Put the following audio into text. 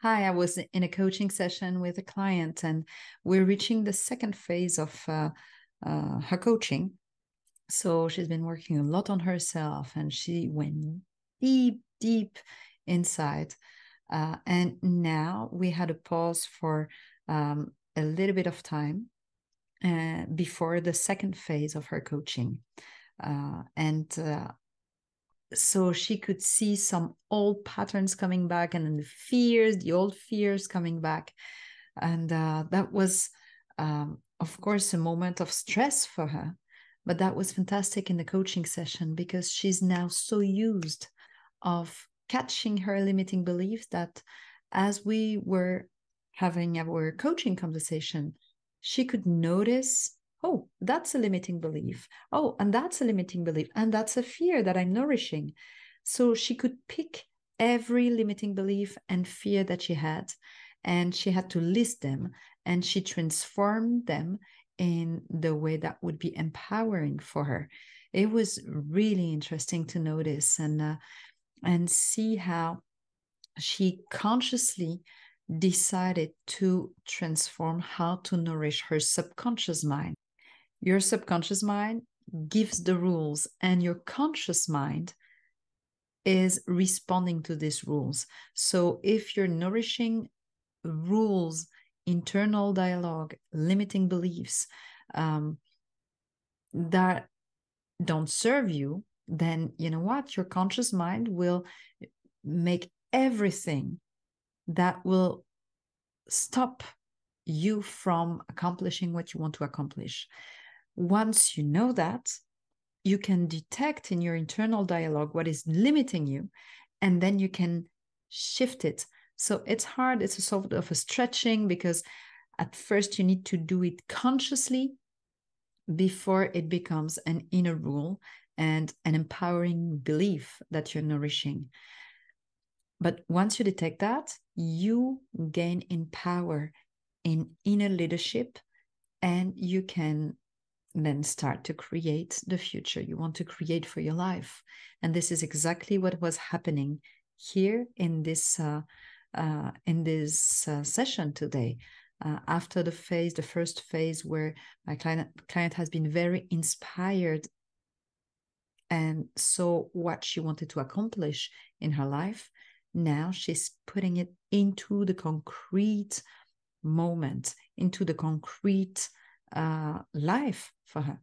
Hi, I was in a coaching session with a client, and we're reaching the second phase of her coaching. So she's been working a lot on herself, and she went deep, deep inside. And now we had a pause for a little bit of time before the second phase of her coaching. And so she could see some old patterns coming back, and then the old fears coming back. And that was, of course, a moment of stress for her. But that was fantastic in the coaching session because she's now so used of catching her limiting beliefs that as we were having our coaching conversation, she could notice, oh, that's a limiting belief. Oh, and that's a limiting belief. And that's a fear that I'm nourishing. So she could pick every limiting belief and fear that she had, and she had to list them, and she transformed them in the way that would be empowering for her. It was really interesting to notice and see how she consciously decided to transform how to nourish her subconscious mind. Your subconscious mind gives the rules, and your conscious mind is responding to these rules. So if you're nourishing rules, internal dialogue, limiting beliefs that don't serve you, then you know what? Your conscious mind will make everything that will stop you from accomplishing what you want to accomplish. Once you know that, you can detect in your internal dialogue what is limiting you, and then you can shift it. So it's hard. It's a sort of a stretching because at first you need to do it consciously before it becomes an inner rule and an empowering belief that you're nourishing. But once you detect that, you gain in power, in inner leadership, and you can then start to create the future you want to create for your life. And this is exactly what was happening here in this session today. After the first phase where my client has been very inspired and saw what she wanted to accomplish in her life, now she's putting it into the concrete moment, into the concrete life for her.